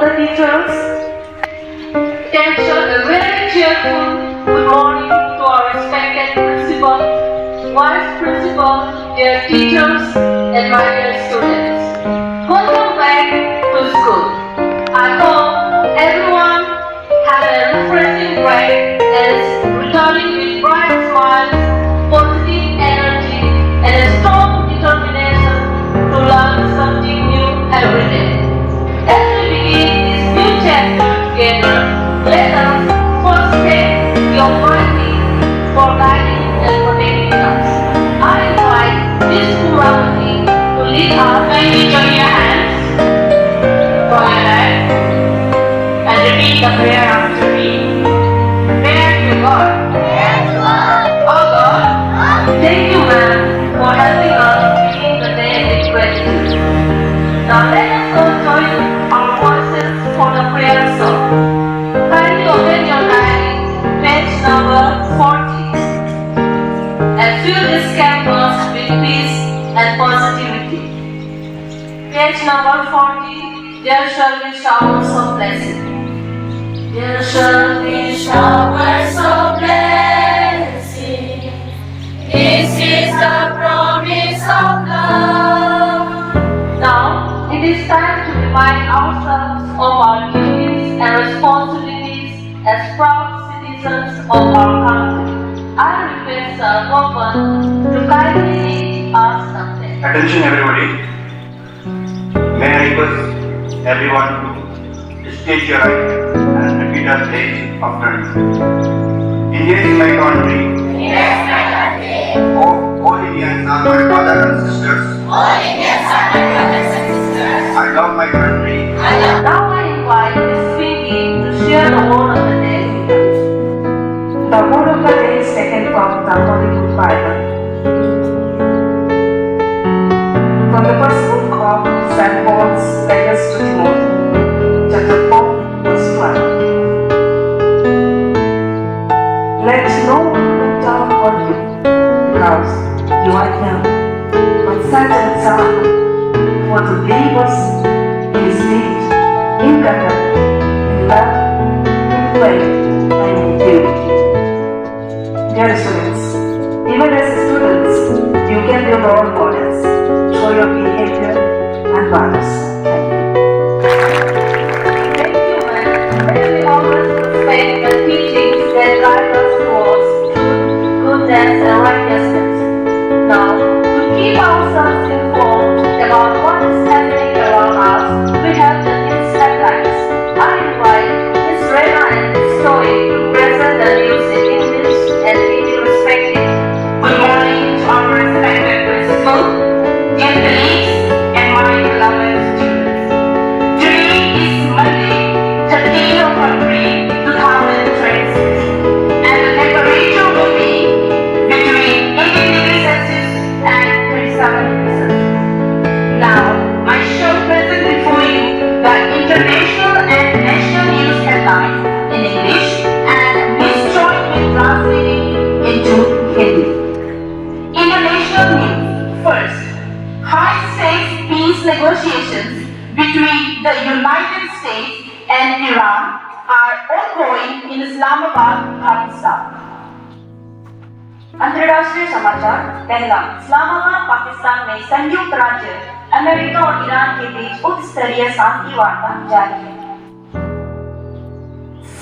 the teachers can show a very cheerful good morning to our respected principal, vice principal, dear teachers, and my dear students. Welcome back to school. I hope everyone had a refreshing break and is returning with bright smiles, positive energy, and a strong determination to learn something new every day. As we begin this new chapter together, let us first thank the Almighty for guiding and protecting us. I invite Miss Kumravati to lead us. Kindly join your hands for your life and repeat the prayer after me. Prayer to God. Oh God, thank you, ma'am, for helping us begin the day with gratitude. Now let us all join our voices for the prayer song. Kindly open your diary, page number 40, and fill this campus with peace and positivity. Page number 40, there shall be showers of blessing. There shall be showers of blessing. This is the promise of love. Now, it is time to remind ourselves of our duties and responsibilities as proud citizens of our country. I request Sir Gopan to kindly lead us something. Attention everybody. May I request everyone to state your right and repeat the pledge after me. India is my country. All Indians are my brothers and sisters. I love my country. Now I invite Ms. Pinky to share the word of the day with us. The word of the day is taken from the Holy Book Bible. From the first book of St. Paul's letters to Timothy, chapter 4, verse 12. Let no one look down on you, because you are young, but set an example for the believers in spirit, in conduct, in love, in faith, and in purity. Dear students, even as students, you can be role models for your behavior and values. Thank you, ma'am. May we always respect the teachings that guide us towards truth, goodness, and righteousness. Now, to keep ourselves informed about what is happening around us, we have the news headlines. I invite Ms. Rena and Ms. Zoe to present the news in English and Hindi respectively. Good morning to our respected principal, dear colleagues, and my beloved students. Today is Monday, 13th of February 2026, and the temperature will be between 18 degrees Celsius and 27 degrees Celsius. Now, I shall present before you the international and national news headlines in English, and Miss Joy will translate it into Hindi. International news. First, high-stakes peace negotiations between the United States and Iran are ongoing in Islamabad, Pakistan. अंतर्राष्ट्रीय समाचार। पहला, इस्लामाबाद पाकिस्तान में संयुक्त राज्य America और Iran के बीच उच्च स्तरीय शांति वार्ता जारी है।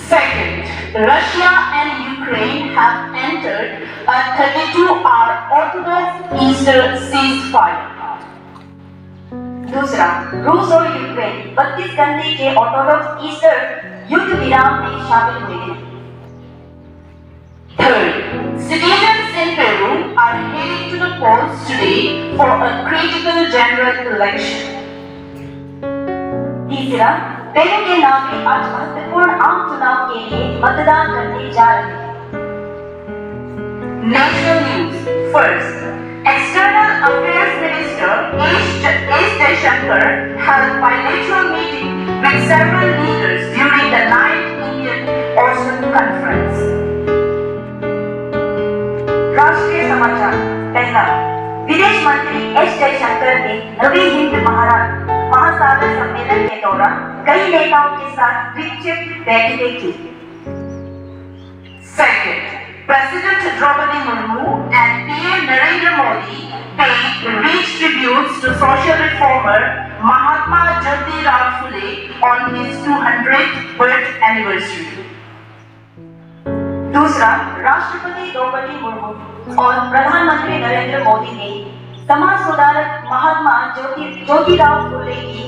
Second, Russia and Ukraine have entered a 32-hour Orthodox Easter ceasefire. दूसरा, रूस और यूक्रेन 32 घंटे के ऑर्थोडॉक्स ईस्टर युद्ध विराम में शामिल हुए हैं। Third, citizens in Peru are heading to the polls today for a critical general election. तीसरा, पेरू के नागरिक आज महत्वपूर्ण आम चुनाव के लिए मतदान करने जा रहे हैं। National news. First, External Affairs Minister S. Jaishankar held bilateral meeting with several leaders during the 9th Indian Ocean Conference. राष्ट्रीय समाचार। पहला, विदेश मंत्री एस जयशंकर ने नवी हिंद महासागर सम्मेलन के दौरान कई नेताओं के साथ विस्तृत बैठकें की। Second, President Draupadi Murmu and PM Narendra Modi paid rich tributes to social reformer Mahatma Jyotirao Phule on his 200th birth anniversary. दूसरा, राष्ट्रपति द्रौपदी मुर्मू और प्रधानमंत्री नरेंद्र मोदी ने समाज सुधारक महात्मा ज्योतिराव फुले की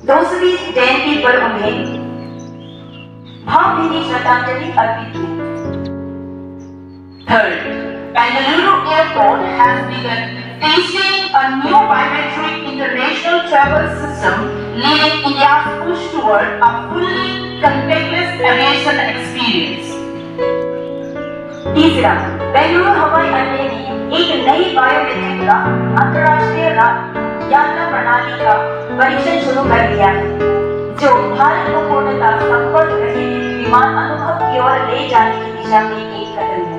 200वीं जयंती पर उन्हें भावभीनी श्रद्धांजलि अर्पित की। Third, Bengaluru Airport has begun testing a new biometric international travel system, leading India's push toward a fully contactless aviation experience. तीसरा, बेंगलुरु हवाई अड्डे ने एक नई बायोमेट्रिक अंतर्राष्ट्रीय यात्रा प्रणाली का परीक्षण शुरू कर दिया है, जो भारत को पूर्णतः संपर्क रहित विमान अनुभव की ओर ले जाने की दिशा में एक कदम है।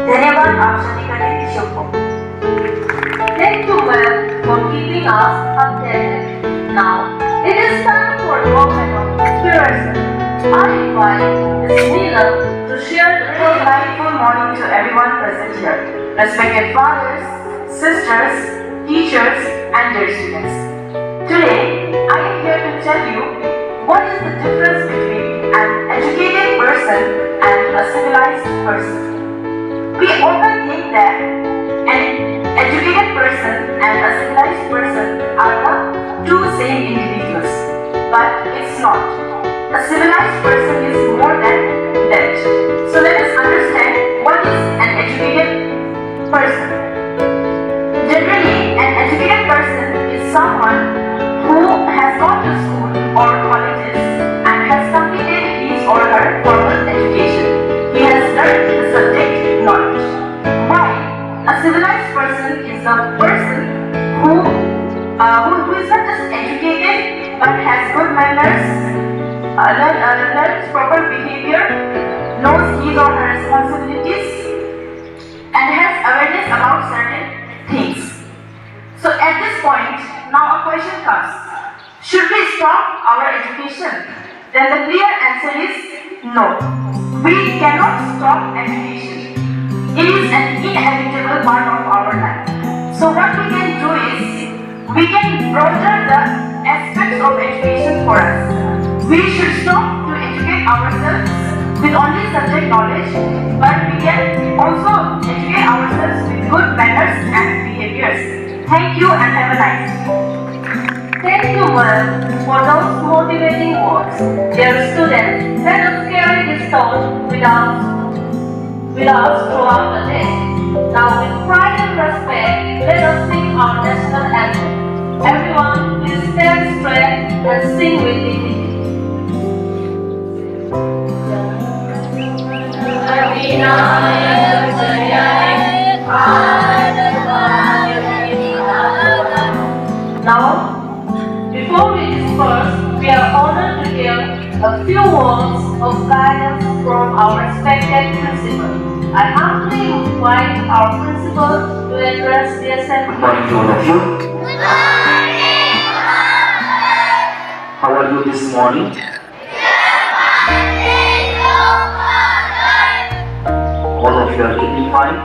धन्यवाद, आप सभी का दिन शुभ हो। Thank you, ma'am, for keeping us updated. Now, it is time for a moment of inspiration. I invite Ms. Neelam to share the Delightful morning to everyone present here. Respected fathers, sisters, teachers, and dear students. Today, I am here to tell you what is the difference between an educated person and a civilized person. We often think that an educated person and a civilized person are the two same individuals, but it's not. A civilized person is more than that. So let us understand what is an educated person. Generally, an educated person is someone who has gone to school or colleges and has completed his or her formal education. He has learned the subject knowledge. While a civilized person is a person who is not just educated but has good manners, learns proper behavior, knows his or her responsibilities, and has awareness about certain things. So at this point, now a question comes. Should we stop our education? Then the clear answer is no. We cannot stop education. It is an inevitable part of our life. So what we can do is, we can broaden the aspects of education for us. We should stop to educate ourselves with only subject knowledge, but we can also educate ourselves with good manners and behaviors. Thank you and have a nice day. Thank you, ma'am, for those motivating words. Dear students, let us carry this thought with us throughout the day. Now, with pride and respect, let us sing our national anthem. Everyone, please stand straight and sing with dignity. Now, before we disperse, we are honored to hear a few words of guidance from our respected principal. I humbly invite our principal to address the assembly. Good morning to all of you. Good morning! How are you this morning? All of you are keeping fine?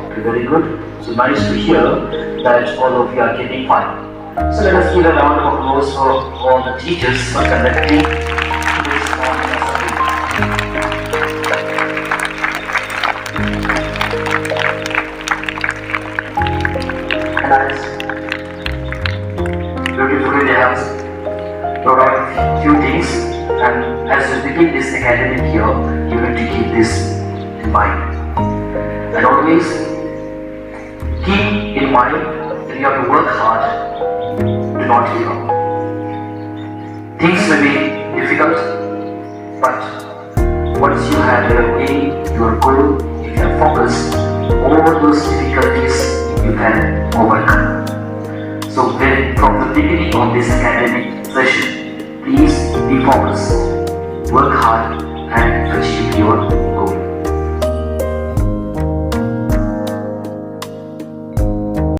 Okay, very good. So nice to hear that all of you are keeping fine. So let us give a round of applause for all the teachers for conducting today's morning assembly. And as beautifully they have brought out a few things, and as you begin this academic year, you need to keep this in mind. And always keep in mind that you have to work hard, do not give up. Things may be difficult, but once you have your aim, your goal, you can focus, all those difficulties you can overcome. So then, from the beginning of this academic session, please be focused, work hard and achieve your goal.